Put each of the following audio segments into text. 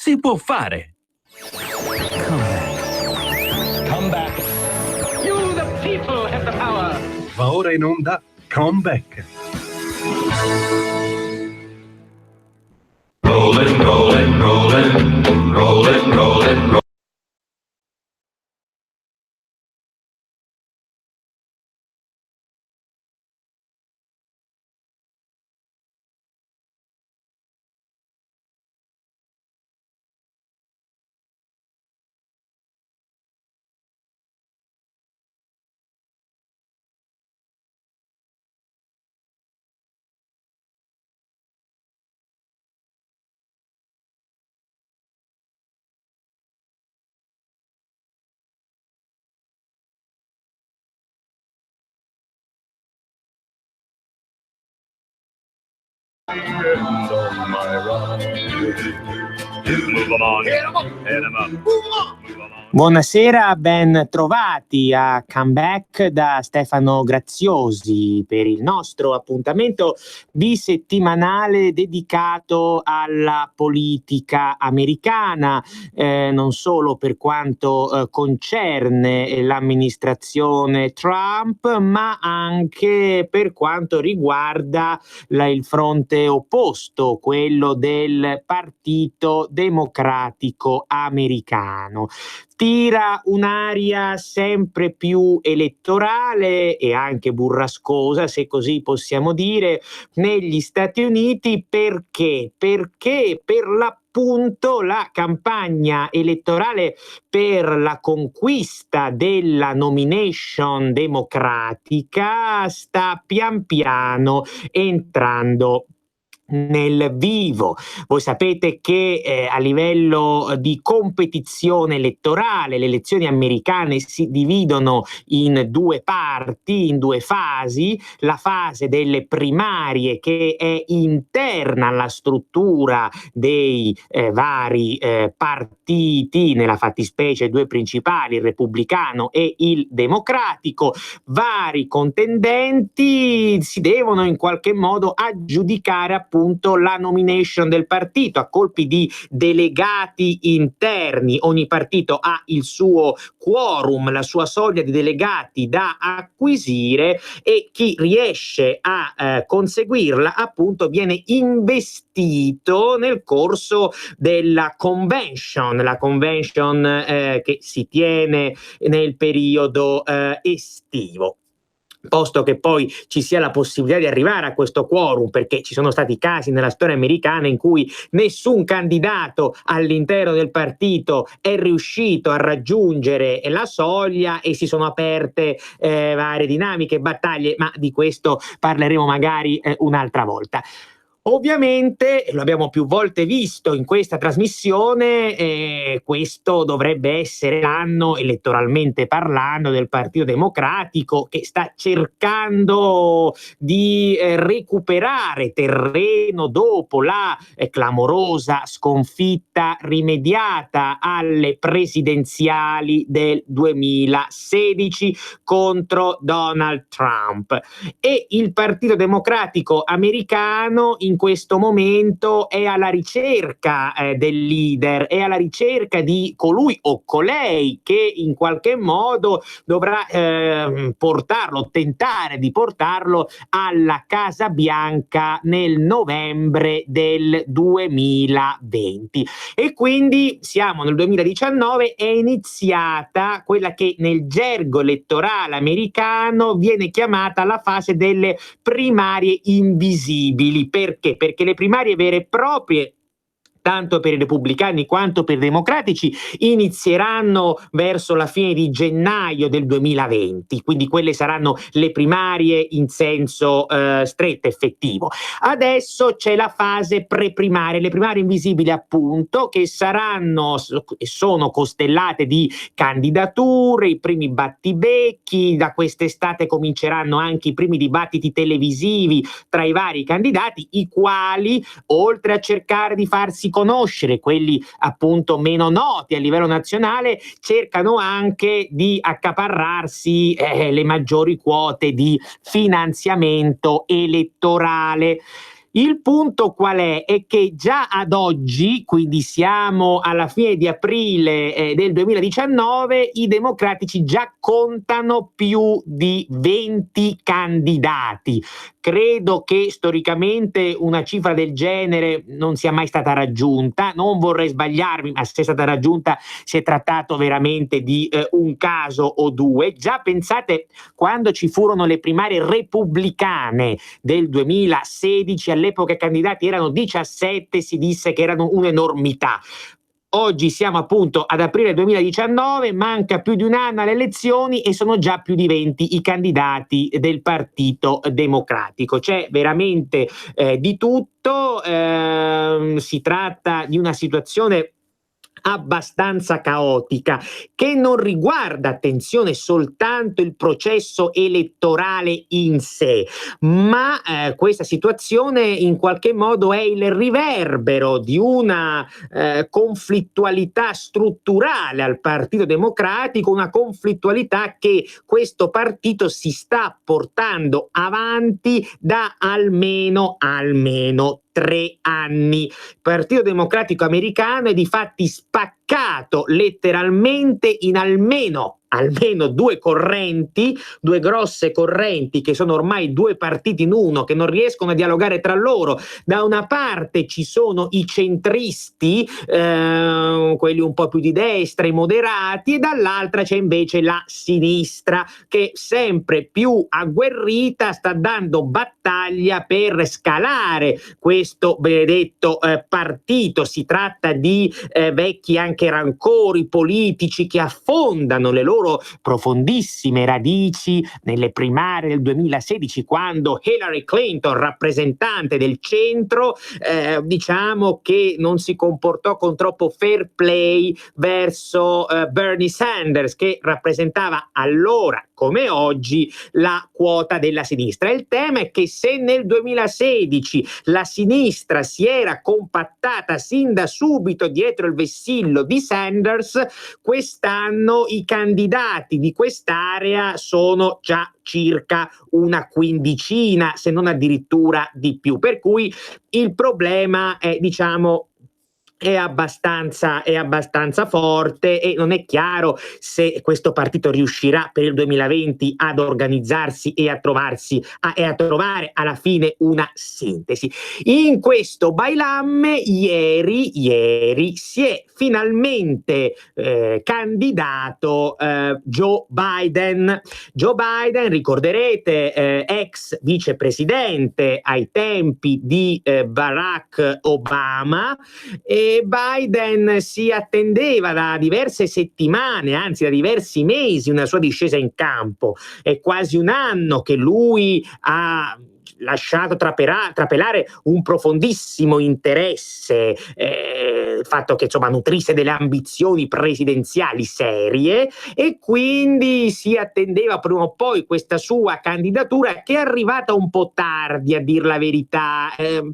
Si può fare! Comeback. You, the people, have the power. Va ora in onda Comeback. Rollin', rollin', rollin', rollin', rollin', On my run. Move 'em on. Hit 'em up. Move 'em on. Buonasera, ben trovati a Comeback da Stefano Graziosi per il nostro appuntamento bisettimanale dedicato alla politica americana, non solo per quanto concerne l'amministrazione Trump, ma anche per quanto riguarda il fronte opposto, quello del Partito Democratico americano. Tira un'aria sempre più elettorale e anche burrascosa, se così possiamo dire, negli Stati Uniti. Perché? Perché per l'appunto la campagna elettorale per la conquista della nomination democratica sta pian piano entrando nel vivo. Voi sapete che a livello di competizione elettorale le elezioni americane si dividono in due parti, in due fasi: la fase delle primarie, che è interna alla struttura dei vari partiti, nella fattispecie due principali, il repubblicano e il democratico. Vari contendenti si devono in qualche modo aggiudicare appunto la nomination del partito a colpi di delegati interni. Ogni partito ha il suo quorum, la sua soglia di delegati da acquisire, e chi riesce a conseguirla appunto viene investito nel corso della convention, la convention che si tiene nel periodo estivo. Posto che poi ci sia la possibilità di arrivare a questo quorum, perché ci sono stati casi nella storia americana in cui nessun candidato all'interno del partito è riuscito a raggiungere la soglia e si sono aperte varie dinamiche, battaglie, ma di questo parleremo magari un'altra volta. Ovviamente, lo abbiamo più volte visto in questa trasmissione, questo dovrebbe essere l'anno, elettoralmente parlando, del Partito Democratico, che sta cercando di recuperare terreno dopo la clamorosa sconfitta rimediata alle presidenziali del 2016 contro Donald Trump. E il Partito Democratico americano in questo momento è alla ricerca del leader, è alla ricerca di colui o colei che in qualche modo dovrà portarlo, tentare di portarlo alla Casa Bianca nel novembre del 2020. E quindi siamo nel 2019, è iniziata quella che nel gergo elettorale americano viene chiamata la fase delle primarie invisibili. Perché? Perché le primarie vere e proprie, tanto per i repubblicani quanto per i democratici, inizieranno verso la fine di gennaio del 2020, quindi quelle saranno le primarie in senso stretto, effettivo. Adesso c'è la fase pre-primarie, le primarie invisibili appunto, che saranno e sono costellate di candidature, i primi battibecchi. Da quest'estate cominceranno anche i primi dibattiti televisivi tra i vari candidati, i quali, oltre a cercare di farsi conoscere, quelli appunto meno noti a livello nazionale, cercano anche di accaparrarsi le maggiori quote di finanziamento elettorale. Il punto qual è? È che già ad oggi, quindi siamo alla fine di aprile del 2019, i democratici già contano più di 20 candidati. Credo che storicamente una cifra del genere non sia mai stata raggiunta, non vorrei sbagliarmi, ma se è stata raggiunta si è trattato veramente di un caso o due. Già pensate quando ci furono le primarie repubblicane del 2016, all'epoca i candidati erano 17, si disse che erano un'enormità. Oggi siamo appunto ad aprile 2019, manca più di un anno alle elezioni e sono già più di 20 i candidati del Partito Democratico. C'è veramente di tutto, si tratta di una situazione abbastanza caotica che non riguarda, attenzione, soltanto il processo elettorale in sé, ma questa situazione in qualche modo è il riverbero di una conflittualità strutturale al Partito Democratico, una conflittualità che questo partito si sta portando avanti da almeno 3 anni. Il Partito Democratico americano è difatti spaccato letteralmente in almeno due correnti, due grosse correnti che sono ormai due partiti in uno, che non riescono a dialogare tra loro. Da una parte ci sono i centristi, quelli un po' più di destra, i moderati, e dall'altra c'è invece la sinistra che sempre più agguerrita sta dando battaglia per scalare questo benedetto partito. Si tratta di vecchi anche rancori politici che affondano le loro profondissime radici nelle primarie del 2016, quando Hillary Clinton, rappresentante del centro, diciamo che non si comportò con troppo fair play verso Bernie Sanders, che rappresentava allora come oggi la quota della sinistra. Il tema è che se nel 2016 la sinistra si era compattata sin da subito dietro il vessillo di Sanders, quest'anno i candidati di quest'area sono già circa una quindicina, se non addirittura di più. Per cui il problema è, diciamo, è abbastanza forte e non è chiaro se questo partito riuscirà per il 2020 ad organizzarsi e a trovare alla fine una sintesi. In questo bailamme ieri si è finalmente candidato Joe Biden. Joe Biden, ricorderete, ex vicepresidente ai tempi di Barack Obama, e Biden si attendeva da diverse settimane, anzi da diversi mesi, una sua discesa in campo. È quasi un anno che lui ha lasciato trapelare un profondissimo interesse, il fatto che insomma nutrisse delle ambizioni presidenziali serie, e quindi si attendeva prima o poi questa sua candidatura, che è arrivata un po' tardi a dir la verità,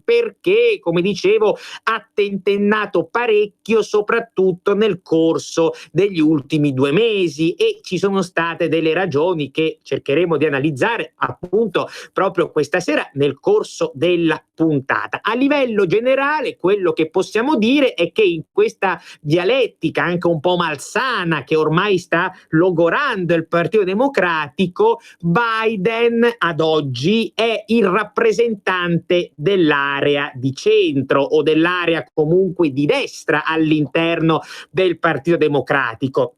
perché, come dicevo, ha tentennato parecchio soprattutto nel corso degli ultimi 2 mesi, e ci sono state delle ragioni che cercheremo di analizzare appunto proprio questa sera nel corso della puntata. A livello generale, quello che possiamo dire è che in questa dialettica anche un po' malsana che ormai sta logorando il Partito Democratico, Biden ad oggi è il rappresentante dell'area di centro o dell'area comunque di destra all'interno del Partito Democratico.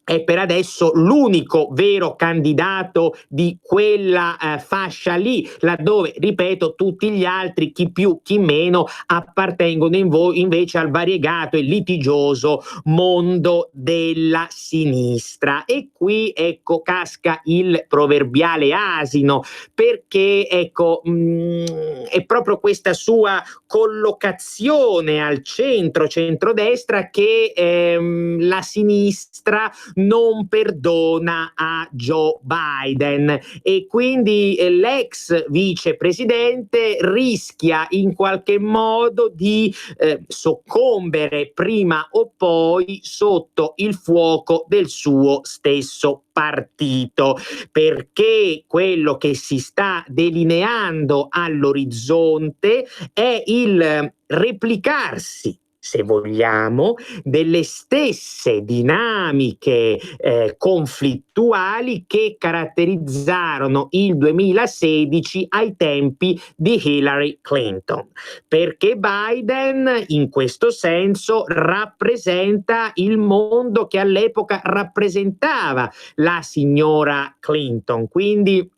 È per adesso l'unico vero candidato di quella fascia lì, laddove, ripeto, tutti gli altri, chi più chi meno, appartengono invece al variegato e litigioso mondo della sinistra. E qui, ecco, casca il proverbiale asino, perché, ecco, è proprio questa sua collocazione al centrodestra che la sinistra non perdona a Joe Biden e quindi l'ex vicepresidente rischia in qualche modo di soccombere prima o poi sotto il fuoco del suo stesso partito, perché quello che si sta delineando all'orizzonte è il replicarsi, se vogliamo, delle stesse dinamiche conflittuali che caratterizzarono il 2016 ai tempi di Hillary Clinton, perché Biden in questo senso rappresenta il mondo che all'epoca rappresentava la signora Clinton, quindi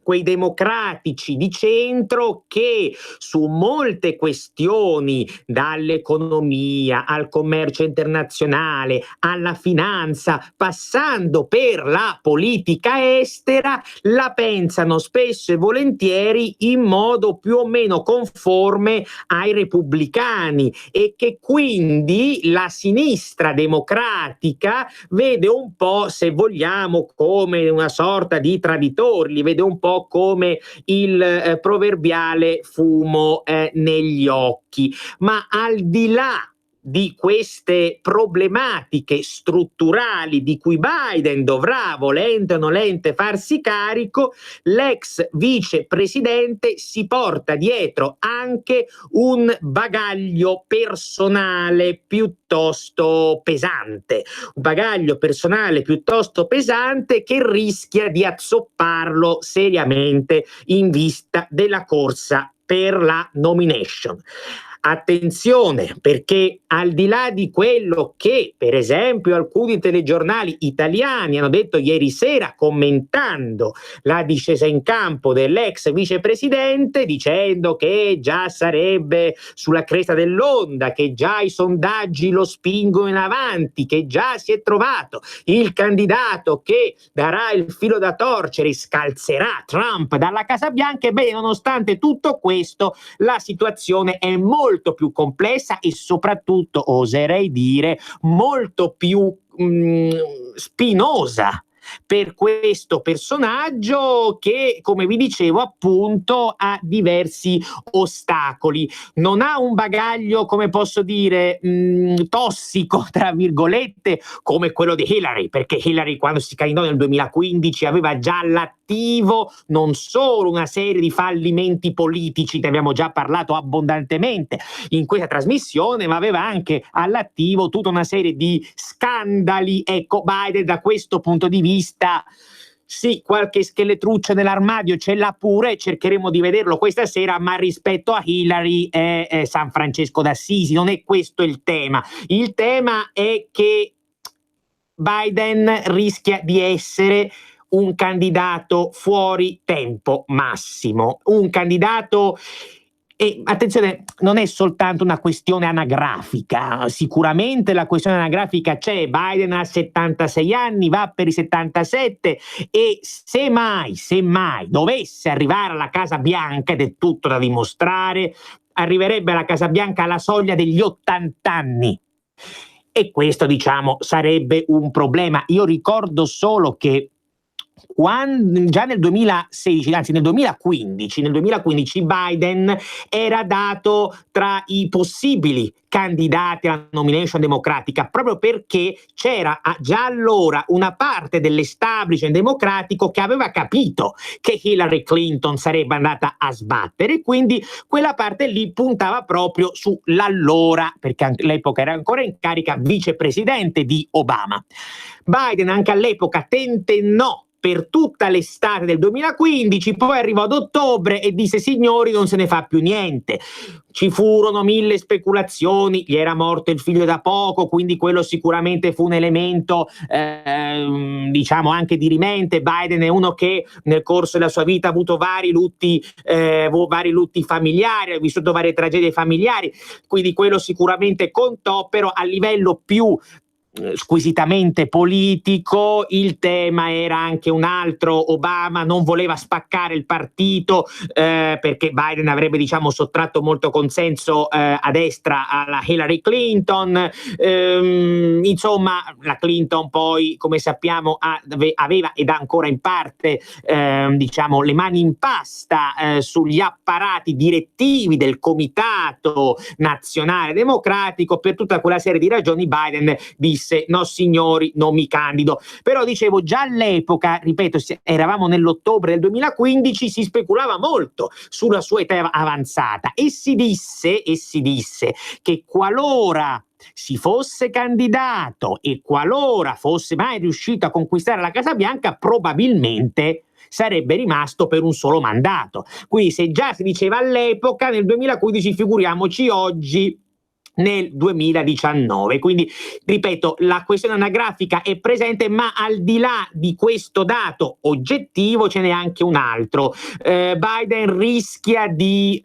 quei democratici di centro che su molte questioni, dall'economia al commercio internazionale, alla finanza, passando per la politica estera, la pensano spesso e volentieri in modo più o meno conforme ai repubblicani e che quindi la sinistra democratica vede un po', se vogliamo, come una sorta di traditori, li vede un po' come il proverbiale fumo negli occhi. Ma al di là di queste problematiche strutturali di cui Biden dovrà, volente o nolente, farsi carico, l'ex vicepresidente si porta dietro anche un bagaglio personale piuttosto pesante, che rischia di azzopparlo seriamente in vista della corsa per la nomination. Attenzione, perché al di là di quello che per esempio alcuni telegiornali italiani hanno detto ieri sera commentando la discesa in campo dell'ex vicepresidente, dicendo che già sarebbe sulla cresta dell'onda, che già i sondaggi lo spingono in avanti, che già si è trovato il candidato che darà il filo da torcere, scalzerà Trump dalla Casa Bianca, bene, nonostante tutto questo la situazione è molto più complessa e soprattutto, oserei dire, molto più spinosa per questo personaggio che, come vi dicevo, appunto ha diversi ostacoli. Non ha un bagaglio, come posso dire, tossico, tra virgolette, come quello di Hillary, perché Hillary quando si candidò nel 2015 aveva già all'attivo non solo una serie di fallimenti politici, ne abbiamo già parlato abbondantemente in questa trasmissione, ma aveva anche all'attivo tutta una serie di scandali. Ecco, Biden da questo punto di vista sì, qualche scheletruccio nell'armadio ce l'ha pure, cercheremo di vederlo questa sera, ma rispetto a Hillary è San Francesco d'Assisi, non è questo il tema. Il tema è che Biden rischia di essere un candidato fuori tempo massimo, un candidato. E attenzione, non è soltanto una questione anagrafica, sicuramente la questione anagrafica c'è, Biden ha 76 anni, va per i 77 e se mai dovesse arrivare alla Casa Bianca, ed è tutto da dimostrare, arriverebbe alla Casa Bianca alla soglia degli 80 anni. E questo, diciamo, sarebbe un problema. Io ricordo solo che già nel 2016, anzi nel 2015 Biden era dato tra i possibili candidati alla nomination democratica, proprio perché c'era già allora una parte dell'establishment democratico che aveva capito che Hillary Clinton sarebbe andata a sbattere, quindi quella parte lì puntava proprio sull'allora, perché all'epoca era ancora in carica, vicepresidente di Obama. Biden anche all'epoca tentennò per tutta l'estate del 2015, poi arrivò ad ottobre e disse: signori, non se ne fa più niente. Ci furono 1000 speculazioni, gli era morto il figlio da poco, quindi quello sicuramente fu un elemento diciamo anche dirimente. Biden è uno che nel corso della sua vita ha avuto vari lutti familiari, ha vissuto varie tragedie familiari, quindi quello sicuramente contò, però a livello più squisitamente politico. Il tema era anche un altro: Obama non voleva spaccare il partito perché Biden avrebbe, diciamo, sottratto molto consenso a destra alla Hillary Clinton. Insomma, la Clinton poi, come sappiamo, aveva ed ha ancora in parte diciamo le mani in pasta sugli apparati direttivi del Comitato Nazionale Democratico. Per tutta quella serie di ragioni Biden disse: no signori, non mi candido. Però dicevo, già all'epoca, ripeto, eravamo nell'ottobre del 2015, si speculava molto sulla sua età avanzata e si disse che qualora si fosse candidato e qualora fosse mai riuscito a conquistare la Casa Bianca, probabilmente sarebbe rimasto per un solo mandato. Quindi se già si diceva all'epoca, nel 2015, figuriamoci oggi nel 2019. Quindi, ripeto, la questione anagrafica è presente, ma al di là di questo dato oggettivo ce n'è anche un altro. Biden rischia di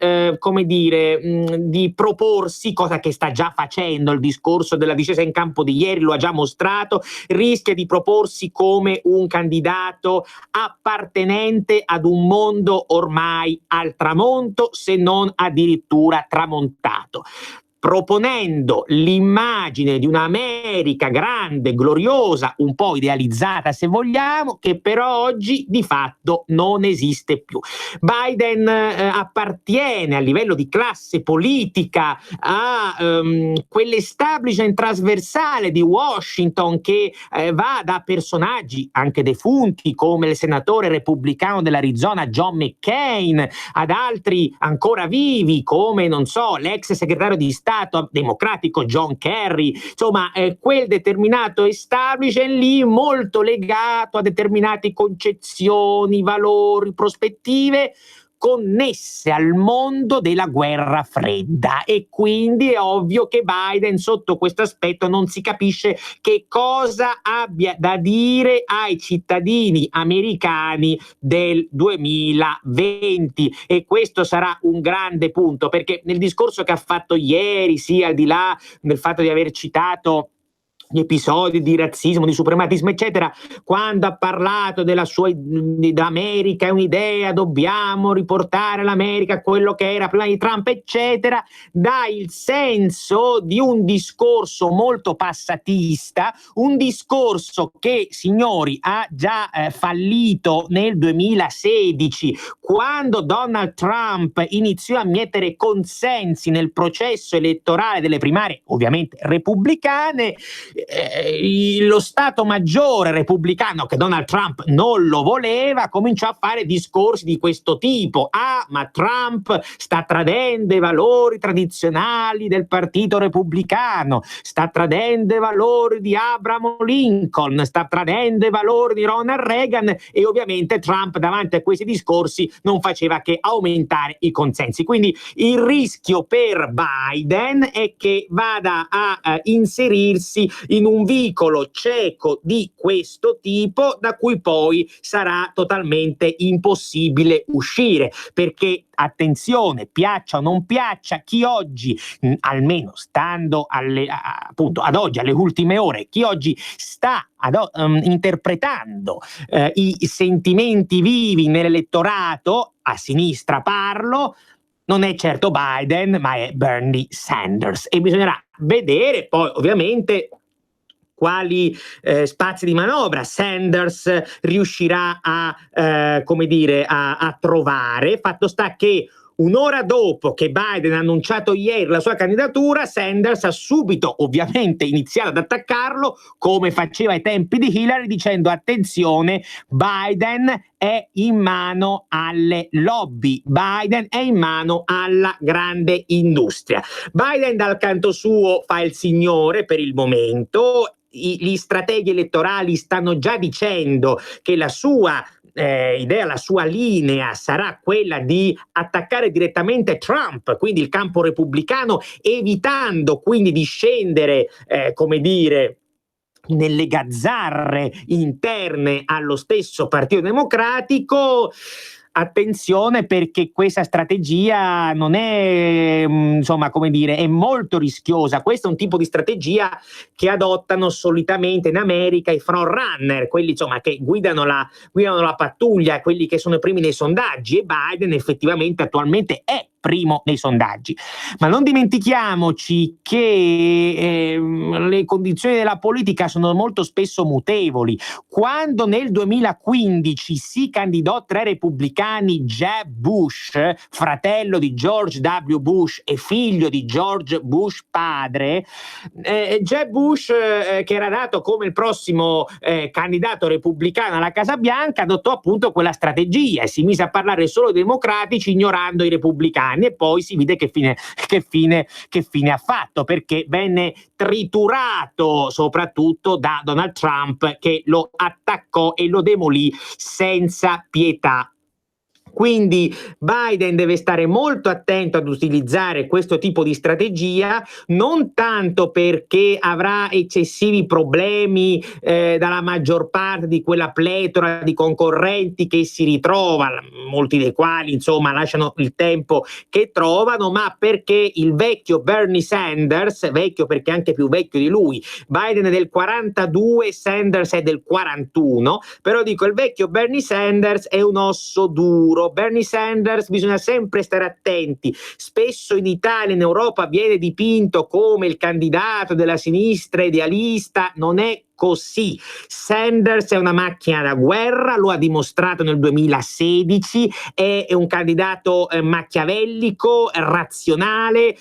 proporsi, cosa che sta già facendo, il discorso della discesa in campo di ieri lo ha già mostrato, rischia di proporsi come un candidato appartenente ad un mondo ormai al tramonto, se non addirittura tramontato, proponendo l'immagine di un'America grande, gloriosa, un po' idealizzata se vogliamo, che però oggi di fatto non esiste più. Biden appartiene a livello di classe politica a quell'establishment trasversale di Washington che va da personaggi anche defunti come il senatore repubblicano dell'Arizona John McCain ad altri ancora vivi come, non so, l'ex segretario di Stato democratico John Kerry. Insomma, quel determinato establishment lì molto legato a determinate concezioni, valori, prospettive connesse al mondo della guerra fredda, e quindi è ovvio che Biden sotto questo aspetto non si capisce che cosa abbia da dire ai cittadini americani del 2020, e questo sarà un grande punto, perché nel discorso che ha fatto ieri, sì, al di là del fatto di aver citato gli episodi di razzismo, di suprematismo, eccetera, quando ha parlato d'America è un'idea, dobbiamo riportare l'America a quello che era prima di Trump, eccetera, dà il senso di un discorso molto passatista, un discorso che, signori, ha già fallito nel 2016, quando Donald Trump iniziò a mietere consensi nel processo elettorale delle primarie, ovviamente repubblicane. Lo Stato Maggiore repubblicano, che Donald Trump non lo voleva, cominciò a fare discorsi di questo tipo: ma Trump sta tradendo i valori tradizionali del partito repubblicano, sta tradendo i valori di Abraham Lincoln, sta tradendo i valori di Ronald Reagan. E ovviamente Trump davanti a questi discorsi non faceva che aumentare i consensi. Quindi il rischio per Biden è che vada a inserirsi in un vicolo cieco di questo tipo, da cui poi sarà totalmente impossibile uscire, perché, attenzione, piaccia o non piaccia, chi oggi, almeno stando appunto ad oggi, alle ultime ore, chi oggi sta interpretando i sentimenti vivi nell'elettorato, a sinistra parlo, non è certo Biden, ma è Bernie Sanders, e bisognerà vedere poi ovviamente quali spazi di manovra Sanders riuscirà a trovare. Fatto sta che un'ora dopo che Biden ha annunciato ieri la sua candidatura, Sanders ha subito ovviamente iniziato ad attaccarlo, come faceva ai tempi di Hillary, dicendo: attenzione, Biden è in mano alle lobby, Biden è in mano alla grande industria. Biden dal canto suo fa il signore per il momento. Gli strateghi elettorali stanno già dicendo che la sua idea, la sua linea sarà quella di attaccare direttamente Trump, quindi il campo repubblicano, evitando quindi di scendere, nelle gazzarre interne allo stesso Partito Democratico. attenzione, perché questa strategia non è, insomma, come dire, è molto rischiosa. Questo è un tipo di strategia che adottano solitamente in America i front runner, quelli insomma che guidano la pattuglia, quelli che sono i primi nei sondaggi, e Biden effettivamente attualmente è primo nei sondaggi. Ma non dimentichiamoci che le condizioni della politica sono molto spesso mutevoli. Quando nel 2015 si candidò tra i repubblicani Jeb Bush, fratello di George W. Bush e figlio di George Bush padre, Jeb Bush, che era dato come il prossimo candidato repubblicano alla Casa Bianca, adottò appunto quella strategia e si mise a parlare solo dei democratici, ignorando i repubblicani, e poi si vide che fine ha fatto, perché venne triturato soprattutto da Donald Trump, che lo attaccò e lo demolì senza pietà. Quindi Biden deve stare molto attento ad utilizzare questo tipo di strategia, non tanto perché avrà eccessivi problemi dalla maggior parte di quella pletora di concorrenti che si ritrova, molti dei quali insomma lasciano il tempo che trovano, ma perché il vecchio Bernie Sanders, vecchio perché anche più vecchio di lui, Biden è del 42, Sanders è del 41, però dico, il vecchio Bernie Sanders è un osso duro. Bernie Sanders, bisogna sempre stare attenti, spesso in Italia e in Europa viene dipinto come il candidato della sinistra idealista, non è così. Sanders è una macchina da guerra, lo ha dimostrato nel 2016, è un candidato machiavellico, razionale,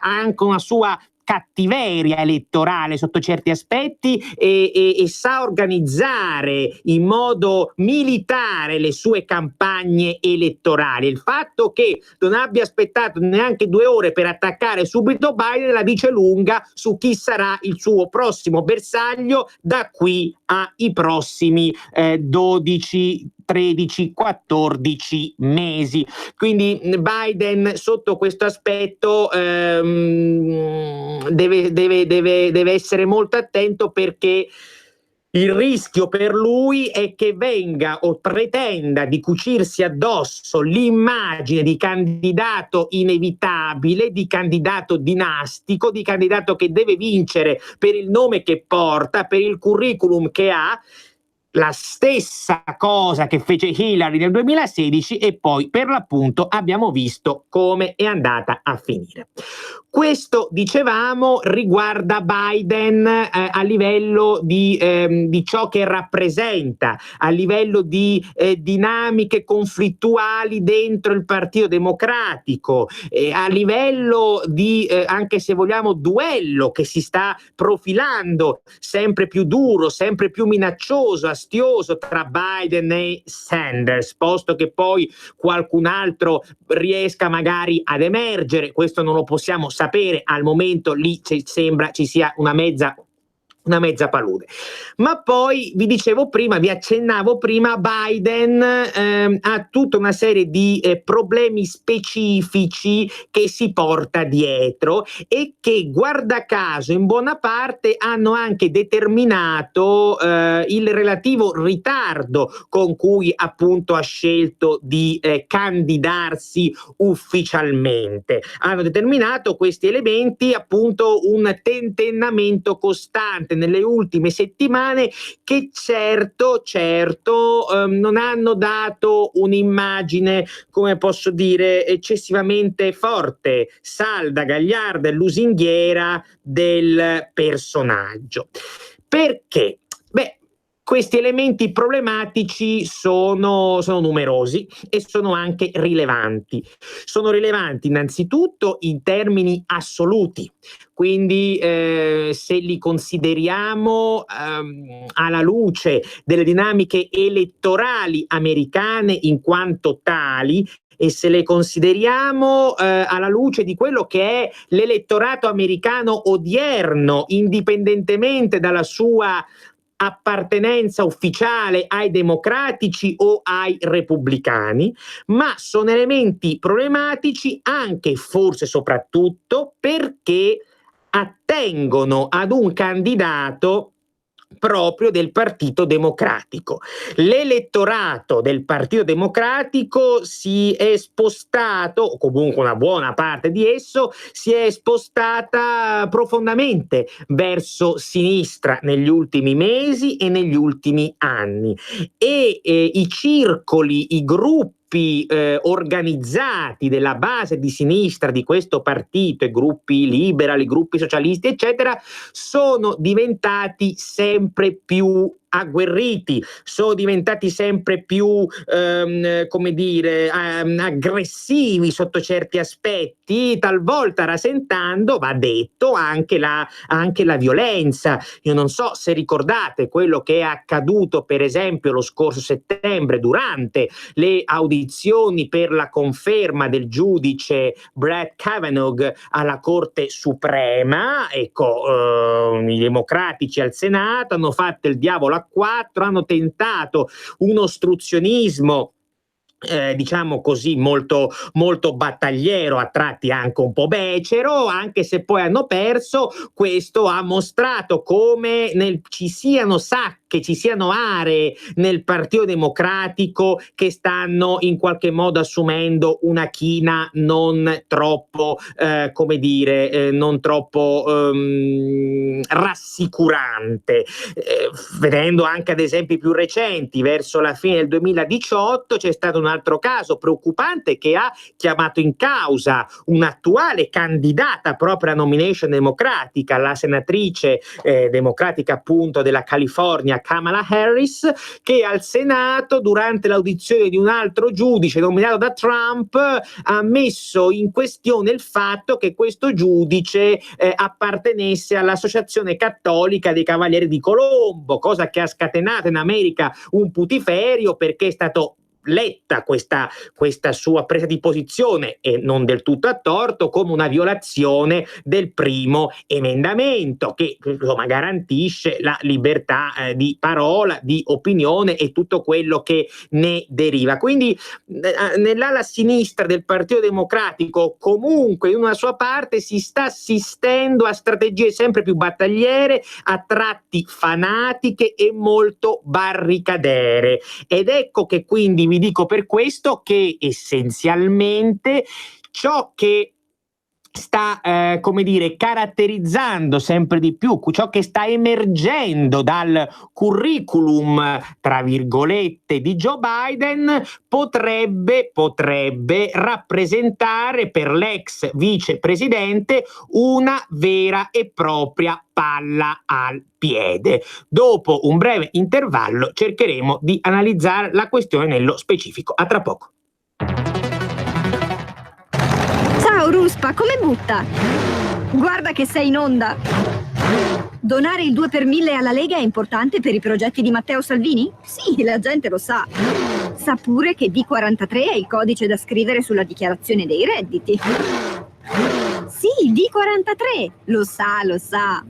anche una sua cattiveria elettorale sotto certi aspetti, e sa organizzare in modo militare le sue campagne elettorali. Il fatto che non abbia aspettato neanche 2 ore per attaccare subito Biden la dice lunga su chi sarà il suo prossimo bersaglio da qui ai prossimi 12, 13, 14 mesi. Quindi Biden sotto questo aspetto deve essere molto attento, perché il rischio per lui è che venga o pretenda di cucirsi addosso l'immagine di candidato inevitabile, di candidato dinastico, di candidato che deve vincere per il nome che porta, per il curriculum che ha. La stessa cosa che fece Hillary nel 2016, e poi per l'appunto abbiamo visto come è andata a finire. Questo, dicevamo, riguarda Biden a livello di ciò che rappresenta, a livello di dinamiche conflittuali dentro il Partito Democratico, a livello di, anche se vogliamo, duello che si sta profilando sempre più duro, sempre più minaccioso, astioso tra Biden e Sanders, posto che poi qualcun altro riesca magari ad emergere, questo non lo possiamo sapere, al momento lì sembra ci sia una mezza palude. Ma poi vi dicevo prima, vi accennavo prima, Biden ha tutta una serie di problemi specifici che si porta dietro e che, guarda caso, in buona parte hanno anche determinato il relativo ritardo con cui appunto ha scelto di candidarsi ufficialmente. Hanno determinato questi elementi appunto un tentennamento costante nelle ultime settimane, che certo non hanno dato un'immagine, come posso dire, eccessivamente forte, salda, gagliarda e lusinghiera del personaggio. Perché? Beh, questi elementi problematici sono numerosi e sono anche rilevanti. Sono rilevanti innanzitutto in termini assoluti, quindi se li consideriamo alla luce delle dinamiche elettorali americane in quanto tali, e se le consideriamo alla luce di quello che è l'elettorato americano odierno, indipendentemente dalla sua appartenenza ufficiale ai democratici o ai repubblicani, ma sono elementi problematici anche, forse soprattutto, perché attengono ad un candidato proprio del Partito Democratico. L'elettorato del Partito Democratico si è spostato, o comunque una buona parte di esso, si è spostata profondamente verso sinistra negli ultimi mesi e negli ultimi anni, e i circoli, i gruppi organizzati della base di sinistra di questo partito, i gruppi liberali, gruppi socialisti, eccetera, sono diventati sempre più agguerriti, sono diventati sempre più aggressivi sotto certi aspetti, talvolta rasentando, va detto, anche la violenza. Io non so se ricordate quello che è accaduto per esempio lo scorso settembre durante le audizioni per la conferma del giudice Brett Kavanaugh alla Corte Suprema. Ecco, i democratici al Senato hanno fatto il diavolo a quattro, hanno tentato un ostruzionismo diciamo così molto, molto battagliero, a tratti anche un po' becero, anche se poi hanno perso. Questo ha mostrato come ci siano sacche, ci siano aree nel Partito Democratico che stanno in qualche modo assumendo una china non troppo non troppo rassicurante, vedendo anche ad esempi più recenti. Verso la fine del 2018 c'è stato un altro caso preoccupante che ha chiamato in causa un'attuale candidata proprio alla nomination democratica, la senatrice democratica appunto della California Kamala Harris, che al Senato durante l'audizione di un altro giudice nominato da Trump ha messo in questione il fatto che questo giudice appartenesse all'Associazione Cattolica dei Cavalieri di Colombo, cosa che ha scatenato in America un putiferio, perché è stato letta questa sua presa di posizione, e non del tutto a torto, come una violazione del primo emendamento, che insomma garantisce la libertà di parola, di opinione e tutto quello che ne deriva. Quindi nell'ala sinistra del Partito Democratico, comunque in una sua parte, si sta assistendo a strategie sempre più battagliere, a tratti fanatiche e molto barricadere. Ed ecco che quindi vi dico per questo che essenzialmente ciò che sta caratterizzando sempre di più, ciò che sta emergendo dal curriculum tra virgolette di Joe Biden potrebbe rappresentare per l'ex vicepresidente una vera e propria palla al piede. Dopo un breve intervallo cercheremo di analizzare la questione nello specifico. A tra poco. Ciao Ruspa, come butta? Guarda che sei in onda! Donare il 2 per 1000 alla Lega è importante per i progetti di Matteo Salvini? Sì, la gente lo sa. Sa pure che D43 è il codice da scrivere sulla dichiarazione dei redditi. Sì, D43! Lo sa.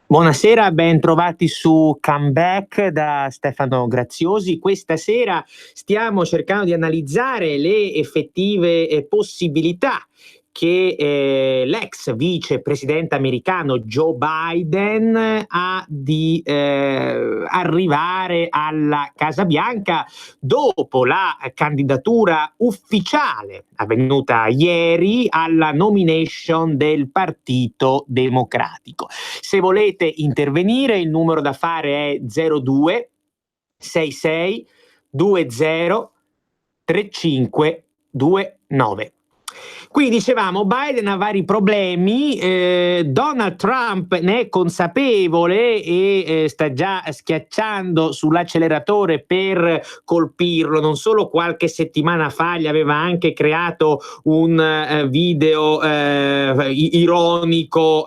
Buonasera, ben trovati su Comeback da Stefano Graziosi. Questa sera stiamo cercando di analizzare le effettive possibilità che l'ex vicepresidente americano Joe Biden ha di arrivare alla Casa Bianca dopo la candidatura ufficiale avvenuta ieri alla nomination del Partito Democratico. Se volete intervenire, il numero da fare è 02 66 20 3529. Qui dicevamo Biden ha vari problemi, Donald Trump ne è consapevole e sta già schiacciando sull'acceleratore per colpirlo. Non solo qualche settimana fa gli aveva anche creato un video ironico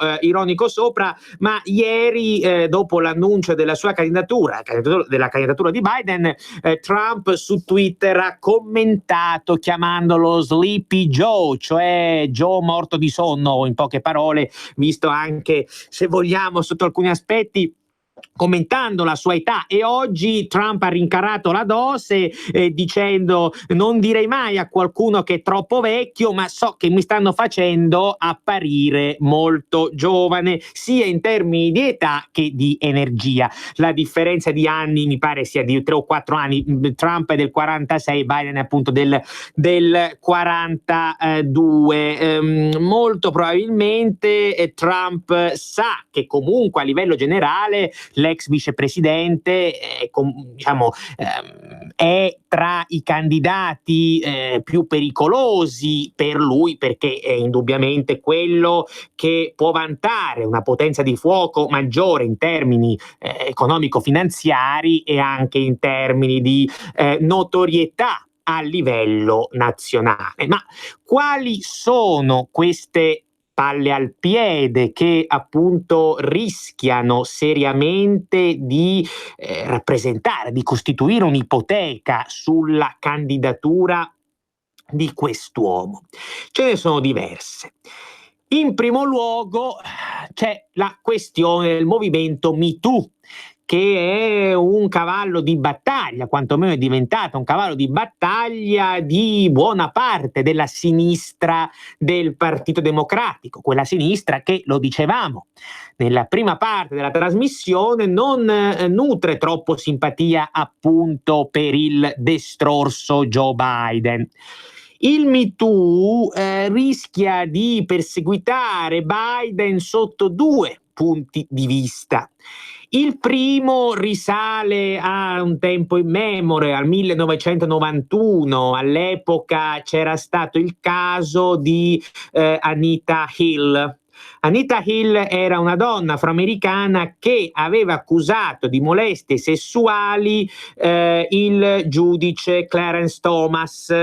sopra, ma ieri dopo l'annuncio della sua candidatura, della candidatura di Biden, Trump su Twitter ha commentato chiamandolo Sleepy Joe, cioè Joe morto di sonno, in poche parole, visto anche, se vogliamo, sotto alcuni aspetti, commentando la sua età. E oggi Trump ha rincarato la dose dicendo: non direi mai a qualcuno che è troppo vecchio, ma so che mi stanno facendo apparire molto giovane, sia in termini di età che di energia. La differenza di anni mi pare sia di 3 o 4 anni. Trump è del 46, Biden è appunto del 42. Molto probabilmente Trump sa che comunque a livello generale l'ex vicepresidente è tra i candidati più pericolosi per lui, perché è indubbiamente quello che può vantare una potenza di fuoco maggiore in termini economico-finanziari e anche in termini di notorietà a livello nazionale. Ma quali sono queste palle al piede che appunto rischiano seriamente di rappresentare, di costituire un'ipoteca sulla candidatura di quest'uomo? Ce ne sono diverse. In primo luogo c'è la questione del movimento Me Too, che è un cavallo di battaglia, quantomeno è diventato un cavallo di battaglia di buona parte della sinistra del Partito Democratico, quella sinistra che, lo dicevamo nella prima parte della trasmissione, non nutre troppo simpatia appunto per il destrorso Joe Biden. Il Me Too rischia di perseguitare Biden sotto 2 punti di vista. Il primo risale a un tempo immemore, al 1991. All'epoca c'era stato il caso di Anita Hill. Anita Hill era una donna afroamericana che aveva accusato di molestie sessuali il giudice Clarence Thomas,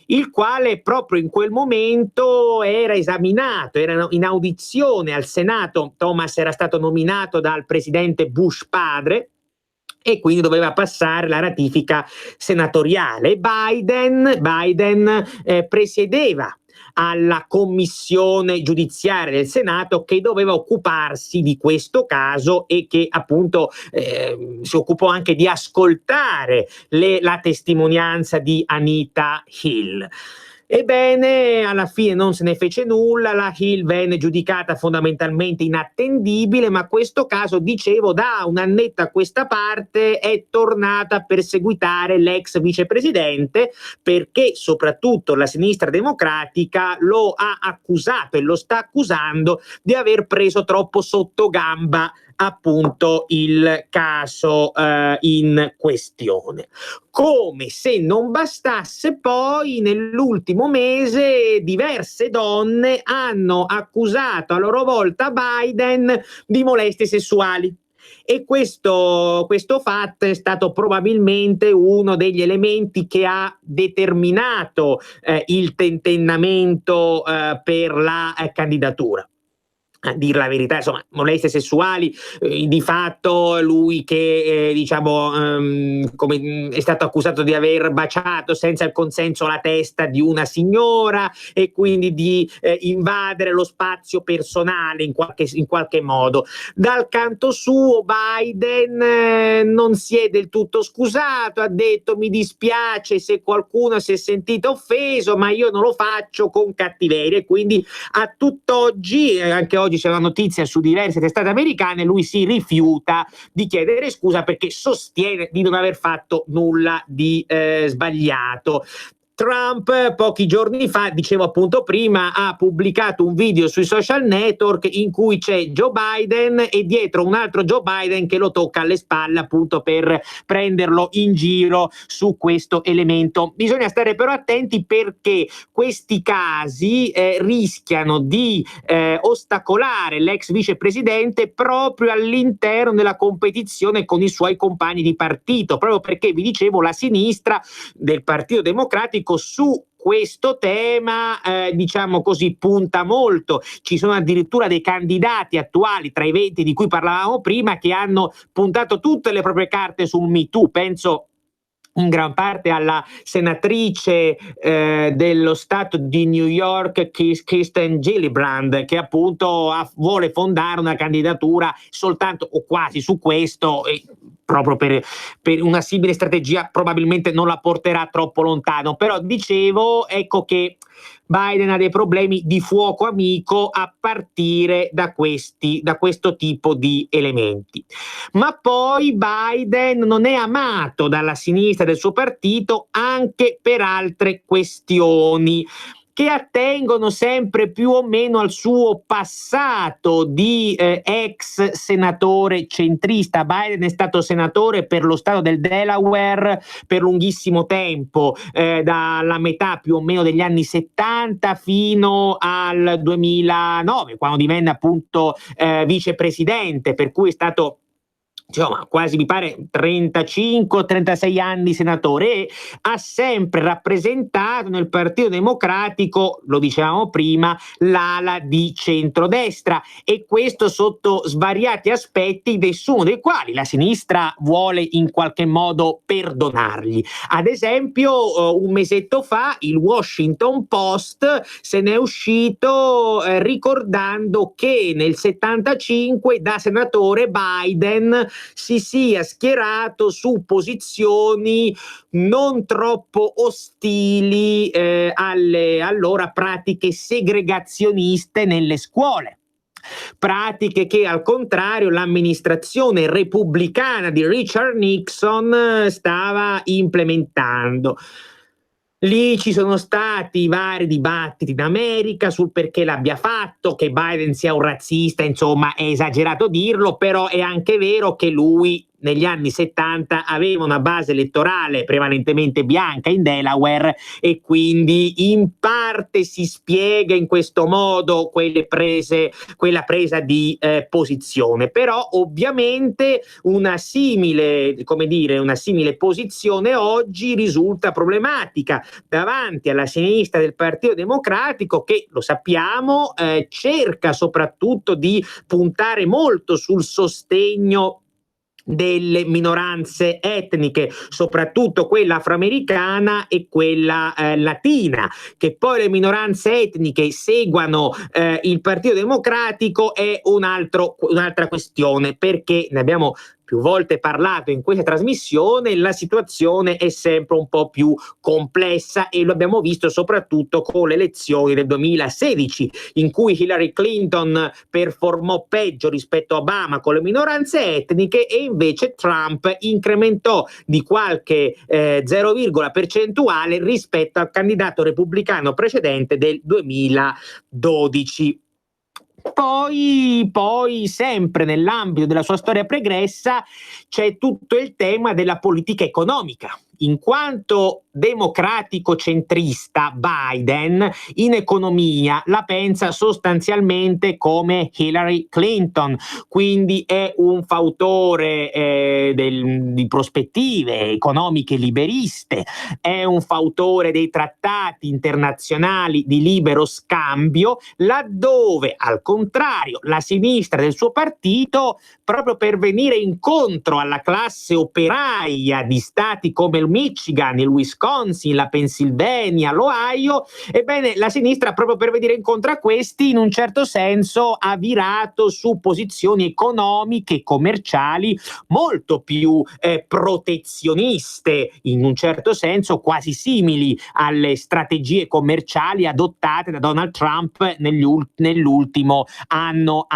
il quale proprio in quel momento era esaminato, era in audizione al Senato. Thomas era stato nominato dal presidente Bush padre e quindi doveva passare la ratifica senatoriale. Biden presiedeva alla commissione giudiziaria del Senato che doveva occuparsi di questo caso e che appunto si occupò anche di ascoltare la testimonianza di Anita Hill. Ebbene, alla fine non se ne fece nulla, la Hill venne giudicata fondamentalmente inattendibile, ma questo caso, dicevo, da un annetto a questa parte è tornata a perseguitare l'ex vicepresidente, perché soprattutto la sinistra democratica lo ha accusato e lo sta accusando di aver preso troppo sotto gamba appunto il caso in questione. Come se non bastasse, poi nell'ultimo mese diverse donne hanno accusato a loro volta Biden di molestie sessuali. E questo fatto è stato probabilmente uno degli elementi che ha determinato il tentennamento per la candidatura. a dir la verità, insomma, molestie sessuali, di fatto lui che come è stato accusato di aver baciato senza il consenso la testa di una signora e quindi di invadere lo spazio personale in qualche modo. Dal canto suo Biden non si è del tutto scusato, ha detto: mi dispiace se qualcuno si è sentito offeso, ma io non lo faccio con cattiveria, e quindi a tutt'oggi, anche oggi c'è una notizia su diverse testate americane, lui si rifiuta di chiedere scusa perché sostiene di non aver fatto nulla di sbagliato. Trump pochi giorni fa, dicevo appunto prima, ha pubblicato un video sui social network in cui c'è Joe Biden e dietro un altro Joe Biden che lo tocca alle spalle, appunto per prenderlo in giro su questo elemento. Bisogna stare però attenti perché questi casi rischiano di ostacolare l'ex vicepresidente proprio all'interno della competizione con i suoi compagni di partito, proprio perché vi dicevo la sinistra del Partito Democratico su questo tema diciamo così punta molto. Ci sono addirittura dei candidati attuali tra i 20 di cui parlavamo prima che hanno puntato tutte le proprie carte sul Me Too. Penso in gran parte alla senatrice dello stato di New York Kirsten Gillibrand, che appunto vuole fondare una candidatura soltanto o quasi su questo, proprio per una simile strategia probabilmente non la porterà troppo lontano. Però dicevo, ecco che Biden ha dei problemi di fuoco amico a partire da questo tipo di elementi. Ma poi Biden non è amato dalla sinistra del suo partito anche per altre questioni che attengono sempre più o meno al suo passato di ex senatore centrista. Biden è stato senatore per lo stato del Delaware per lunghissimo tempo, dalla metà più o meno degli anni 70 fino al 2009, quando divenne appunto vicepresidente, per cui è stato quasi mi pare 35-36 anni senatore, e ha sempre rappresentato nel Partito Democratico, lo dicevamo prima, l'ala di centrodestra, e questo sotto svariati aspetti, nessuno dei quali la sinistra vuole in qualche modo perdonargli. Ad esempio un mesetto fa il Washington Post se ne è uscito ricordando che nel 75 da senatore Biden si sia schierato su posizioni non troppo ostili alle allora pratiche segregazioniste nelle scuole. Pratiche che al contrario l'amministrazione repubblicana di Richard Nixon stava implementando. Lì ci sono stati vari dibattiti in America sul perché l'abbia fatto, che Biden sia un razzista, insomma è esagerato dirlo, però è anche vero che lui negli anni 70 aveva una base elettorale prevalentemente bianca in Delaware e quindi in parte si spiega in questo modo quella presa di posizione. Però ovviamente una simile posizione oggi risulta problematica davanti alla sinistra del Partito Democratico, che lo sappiamo cerca soprattutto di puntare molto sul sostegno delle minoranze etniche, soprattutto quella afroamericana e quella latina. Che poi le minoranze etniche seguano il Partito Democratico è un'altra questione, perché ne abbiamo più volte parlato in questa trasmissione, la situazione è sempre un po' più complessa e lo abbiamo visto soprattutto con le elezioni del 2016, in cui Hillary Clinton performò peggio rispetto a Obama con le minoranze etniche e invece Trump incrementò di qualche 0, percentuale rispetto al candidato repubblicano precedente del 2012. Poi sempre nell'ambito della sua storia pregressa c'è tutto il tema della politica economica. In quanto democratico centrista, Biden in economia la pensa sostanzialmente come Hillary Clinton, quindi è un fautore di prospettive economiche liberiste, è un fautore dei trattati internazionali di libero scambio, laddove al contrario contrario, la sinistra del suo partito, proprio per venire incontro alla classe operaia di stati come il Michigan, il Wisconsin, la Pennsylvania, l'Ohio, ebbene la sinistra, proprio per venire incontro a questi, in un certo senso ha virato su posizioni economiche e commerciali molto più protezioniste, in un certo senso quasi simili alle strategie commerciali adottate da Donald Trump nell'ultimo anno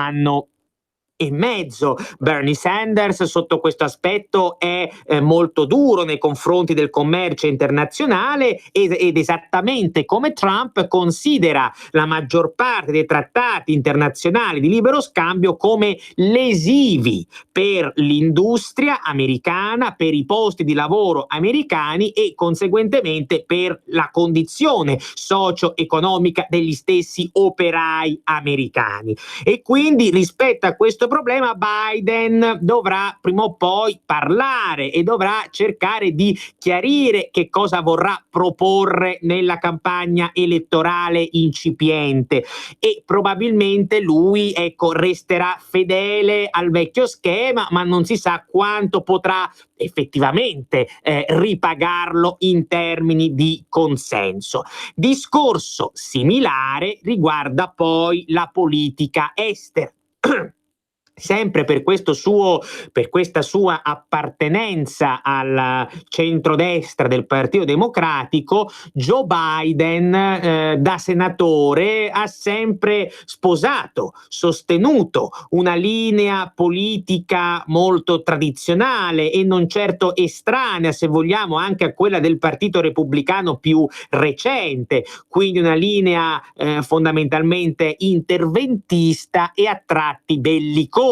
e mezzo. Bernie Sanders sotto questo aspetto è molto duro nei confronti del commercio internazionale ed esattamente come Trump considera la maggior parte dei trattati internazionali di libero scambio come lesivi per l'industria americana, per i posti di lavoro americani e conseguentemente per la condizione socio-economica degli stessi operai americani. E quindi rispetto a questo problema Biden dovrà prima o poi parlare e dovrà cercare di chiarire che cosa vorrà proporre nella campagna elettorale incipiente e probabilmente lui, ecco, resterà fedele al vecchio schema, ma non si sa quanto potrà effettivamente ripagarlo in termini di consenso. Discorso similare riguarda poi la politica estera. Sempre per questa sua appartenenza al centrodestra del Partito Democratico, Joe Biden da senatore ha sempre sostenuto una linea politica molto tradizionale e non certo estranea, se vogliamo, anche a quella del Partito Repubblicano più recente, quindi una linea fondamentalmente interventista e a tratti bellicosa.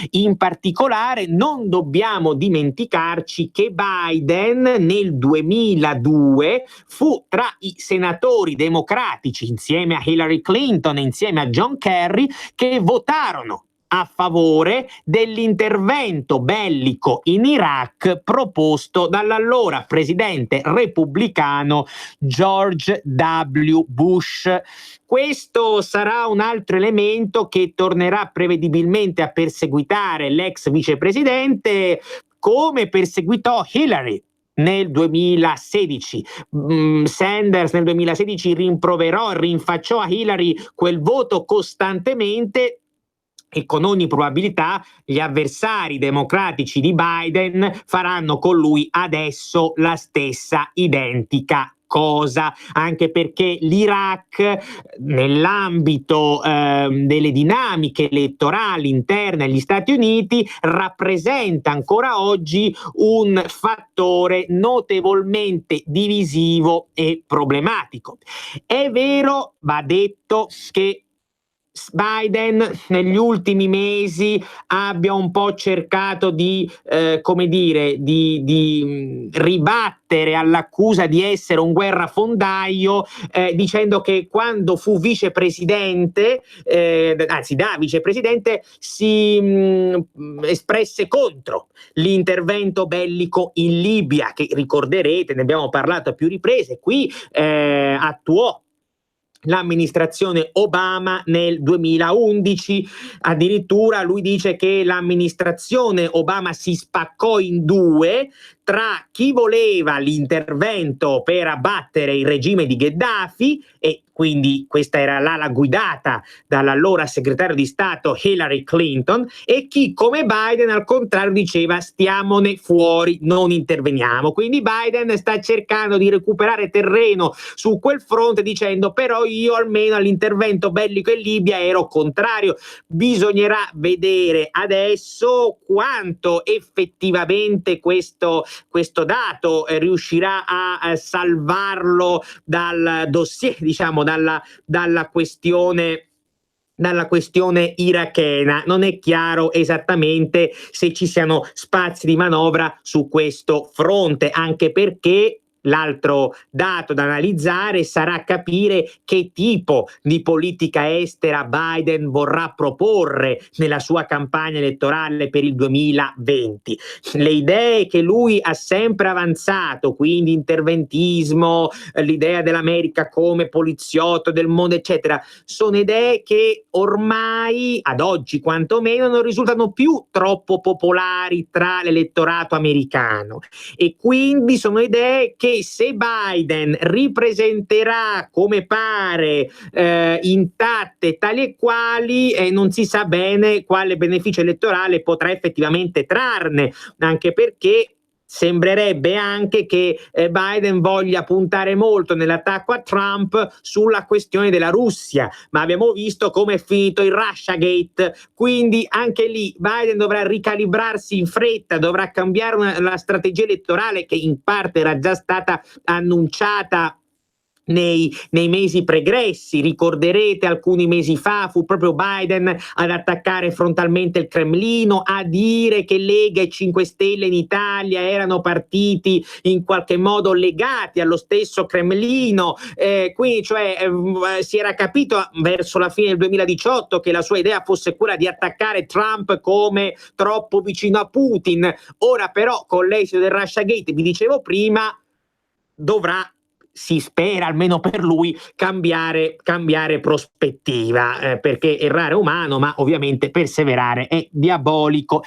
In particolare non dobbiamo dimenticarci che Biden nel 2002 fu tra i senatori democratici, insieme a Hillary Clinton e insieme a John Kerry, che votarono a favore dell'intervento bellico in Iraq proposto dall'allora presidente repubblicano George W. Bush. Questo sarà un altro elemento che tornerà prevedibilmente a perseguitare l'ex vicepresidente, come perseguitò Hillary nel 2016. Sanders nel 2016 rinfacciò a Hillary quel voto costantemente e con ogni probabilità gli avversari democratici di Biden faranno con lui adesso la stessa identica cosa, anche perché l'Iraq nell'ambito delle dinamiche elettorali interne agli Stati Uniti rappresenta ancora oggi un fattore notevolmente divisivo e problematico. È vero, va detto, che Biden negli ultimi mesi abbia un po' cercato di ribattere all'accusa di essere un guerrafondaio, dicendo che quando fu vicepresidente, da vicepresidente, si espresse contro l'intervento bellico in Libia, che ricorderete, ne abbiamo parlato a più riprese, qui attuò l'amministrazione Obama nel 2011. Addirittura lui dice che l'amministrazione Obama si spaccò in due tra chi voleva l'intervento per abbattere il regime di Gheddafi, e quindi questa era l'ala guidata dall'allora segretario di Stato Hillary Clinton, e chi come Biden al contrario diceva stiamone fuori, non interveniamo. Quindi Biden sta cercando di recuperare terreno su quel fronte dicendo però io almeno all'intervento bellico in Libia ero contrario. Bisognerà vedere adesso quanto effettivamente questo dato riuscirà a salvarlo dal dossier, diciamo, dalla questione irachena. Non è chiaro esattamente se ci siano spazi di manovra su questo fronte, anche perché L'altro dato da analizzare sarà capire che tipo di politica estera Biden vorrà proporre nella sua campagna elettorale per il 2020. Le idee che lui ha sempre avanzato, quindi interventismo, l'idea dell'America come poliziotto del mondo, eccetera, sono idee che ormai, ad oggi quantomeno, non risultano più troppo popolari tra l'elettorato americano, e quindi sono idee che se Biden ripresenterà come pare intatte tali e quali, non si sa bene quale beneficio elettorale potrà effettivamente trarne, anche perché sembrerebbe anche che Biden voglia puntare molto nell'attacco a Trump sulla questione della Russia, ma abbiamo visto come è finito il Russiagate, quindi anche lì Biden dovrà ricalibrarsi in fretta, dovrà cambiare la strategia elettorale che in parte era già stata annunciata nei mesi pregressi. Ricorderete, alcuni mesi fa fu proprio Biden ad attaccare frontalmente il Cremlino, a dire che Lega e 5 Stelle in Italia erano partiti in qualche modo legati allo stesso Cremlino, quindi si era capito verso la fine del 2018 che la sua idea fosse quella di attaccare Trump come troppo vicino a Putin. Ora però, con l'esito del Russiagate, vi dicevo prima, dovrà, si spera almeno per lui, cambiare prospettiva, perché errare è umano, ma ovviamente perseverare è diabolico.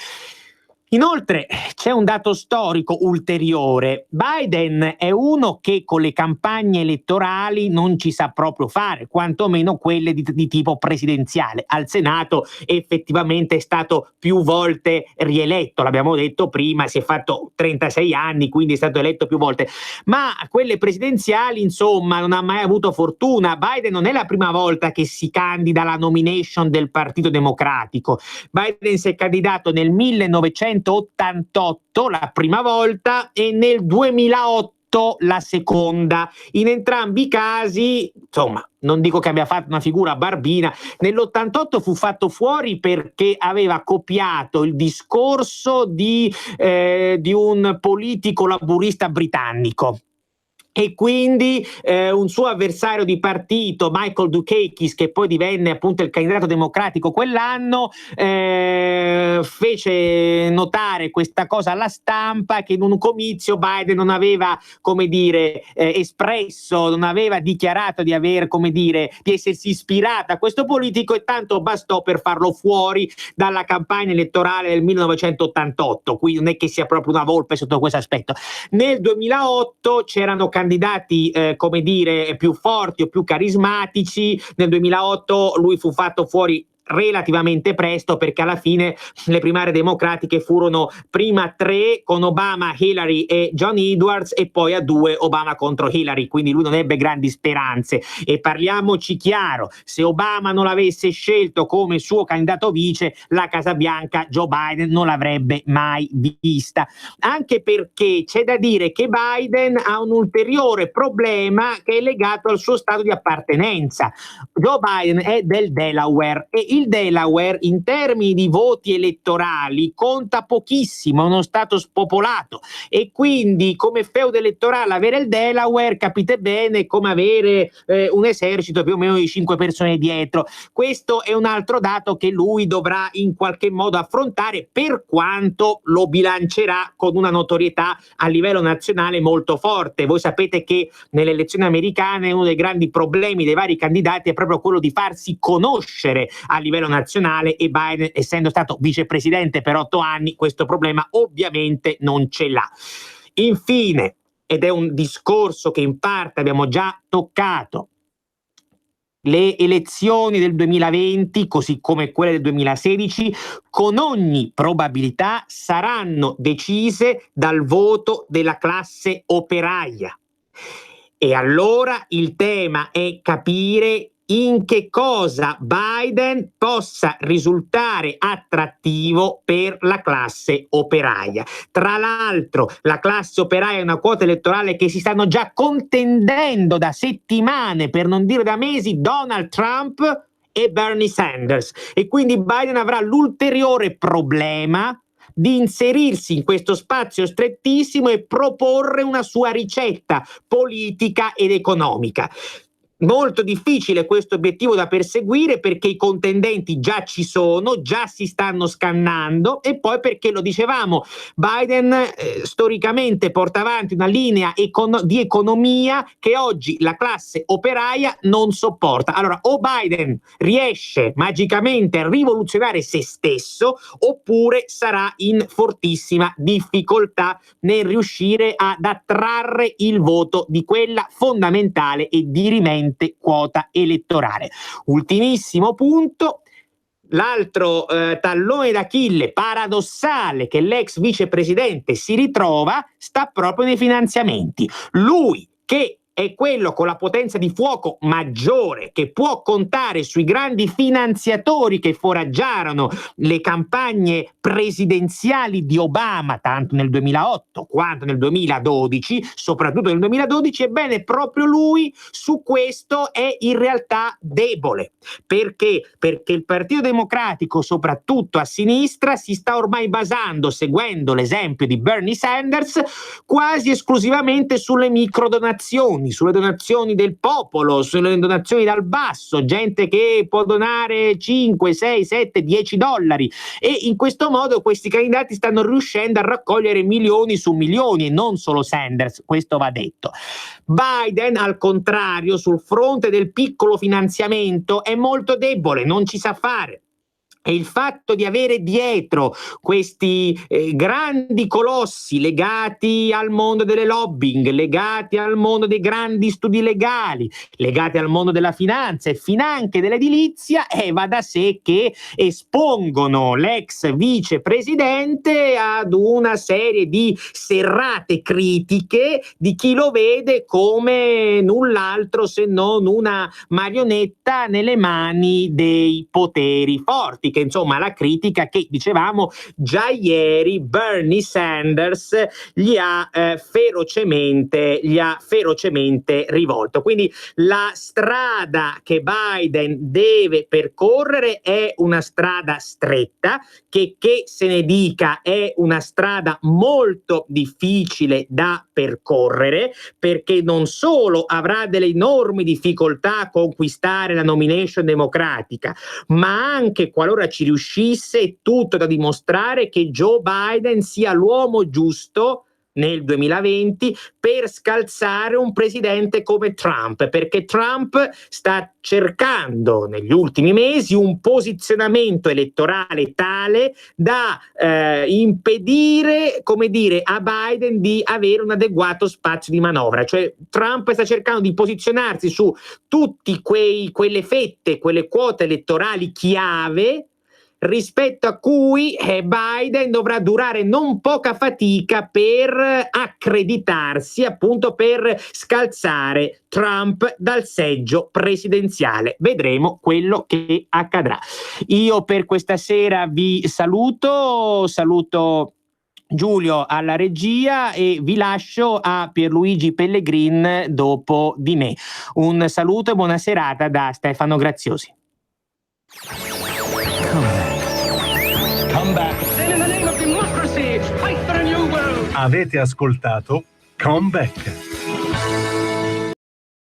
Inoltre c'è un dato storico ulteriore: Biden è uno che con le campagne elettorali non ci sa proprio fare, quantomeno quelle di tipo presidenziale. Al Senato effettivamente è stato più volte rieletto, l'abbiamo detto prima, si è fatto 36 anni, quindi è stato eletto più volte, ma quelle presidenziali insomma non ha mai avuto fortuna. Biden non è la prima volta che si candida alla nomination del Partito Democratico. Biden si è candidato nel 1988 la prima volta e nel 2008 la seconda. In entrambi i casi, insomma, non dico che abbia fatto una figura barbina. Nell'88 fu fatto fuori perché aveva copiato il discorso di un politico laburista britannico, e quindi un suo avversario di partito, Michael Dukakis, che poi divenne appunto il candidato democratico quell'anno, fece notare questa cosa alla stampa, che in un comizio Biden non aveva, come dire, espresso, non aveva dichiarato di aver, come dire, di essersi ispirata a questo politico, e tanto bastò per farlo fuori dalla campagna elettorale del 1988. Quindi non è che sia proprio una volpe sotto questo aspetto. Nel 2008 c'erano candidati come dire più forti o più carismatici. Nel 2008 lui fu fatto fuori relativamente presto, perché alla fine le primarie democratiche furono prima 3 con Obama, Hillary e John Edwards, e poi a 2 Obama contro Hillary, quindi lui non ebbe grandi speranze. E parliamoci chiaro, se Obama non l'avesse scelto come suo candidato vice, la Casa Bianca Joe Biden non l'avrebbe mai vista, anche perché c'è da dire che Biden ha un ulteriore problema che è legato al suo stato di appartenenza. Joe Biden è del Delaware, e il Delaware in termini di voti elettorali conta pochissimo, è uno stato spopolato, e quindi come feudo elettorale avere il Delaware, capite bene, come avere un esercito più o meno di 5 persone dietro. Questo è un altro dato che lui dovrà in qualche modo affrontare, per quanto lo bilancerà con una notorietà a livello nazionale molto forte. Voi sapete che nelle elezioni americane uno dei grandi problemi dei vari candidati è proprio quello di farsi conoscere a livello nazionale, e Biden, essendo stato vicepresidente per 8 anni, questo problema ovviamente non ce l'ha. Infine, ed è un discorso che in parte abbiamo già toccato, le elezioni del 2020, così come quelle del 2016, con ogni probabilità saranno decise dal voto della classe operaia. E allora il tema è capire in che cosa Biden possa risultare attrattivo per la classe operaia. Tra l'altro, la classe operaia è una quota elettorale che si stanno già contendendo da settimane, per non dire da mesi, Donald Trump e Bernie Sanders, e quindi Biden avrà l'ulteriore problema di inserirsi in questo spazio strettissimo e proporre una sua ricetta politica ed economica. Molto difficile questo obiettivo da perseguire, perché i contendenti già ci sono, già si stanno scannando, e poi perché, lo dicevamo, Biden storicamente porta avanti una linea di economia che oggi la classe operaia non sopporta. Allora, o Biden riesce magicamente a rivoluzionare se stesso, oppure sarà in fortissima difficoltà nel riuscire ad attrarre il voto di quella fondamentale e dirimente quota elettorale. Ultimissimo punto, l'altro tallone d'Achille paradossale che l'ex vicepresidente si ritrova sta proprio nei finanziamenti. Lui, che è quello con la potenza di fuoco maggiore, che può contare sui grandi finanziatori che foraggiarono le campagne presidenziali di Obama, tanto nel 2008 quanto nel 2012, soprattutto nel 2012, ebbene proprio lui su questo è in realtà debole. Perché? Perché il Partito Democratico, soprattutto a sinistra, si sta ormai basando, seguendo l'esempio di Bernie Sanders, quasi esclusivamente sulle microdonazioni, sulle donazioni del popolo, sulle donazioni dal basso, gente che può donare 5, 6, 7, 10 dollari, e in questo modo questi candidati stanno riuscendo a raccogliere milioni su milioni, e non solo Sanders, questo va detto. Biden, al contrario, sul fronte del piccolo finanziamento è molto debole, non ci sa fare. E il fatto di avere dietro questi grandi colossi legati al mondo delle lobbying, legati al mondo dei grandi studi legali, legati al mondo della finanza e finanche dell'edilizia, va da sé che espongono l'ex vicepresidente ad una serie di serrate critiche di chi lo vede come null'altro se non una marionetta nelle mani dei poteri forti, che insomma la critica che dicevamo già ieri Bernie Sanders gli ha ferocemente rivolto. Quindi la strada che Biden deve percorrere è una strada stretta, che se ne dica è una strada molto difficile da percorrere, perché non solo avrà delle enormi difficoltà a conquistare la nomination democratica, ma anche, qualora ci riuscisse, è tutto da dimostrare che Joe Biden sia l'uomo giusto nel 2020 per scalzare un presidente come Trump, perché Trump sta cercando negli ultimi mesi un posizionamento elettorale tale da impedire, come dire, a Biden di avere un adeguato spazio di manovra. Cioè Trump sta cercando di posizionarsi su tutti quelle fette, quelle quote elettorali chiave, rispetto a cui Biden dovrà durare non poca fatica per accreditarsi, appunto per scalzare Trump dal seggio presidenziale. Vedremo quello che accadrà. Io per questa sera vi saluto Giulio alla regia e vi lascio a Pierluigi Pellegrin dopo di me. Un saluto e buona serata da Stefano Graziosi. Come back. Then in the name of democracy, fight for a new world. Avete ascoltato Come Back.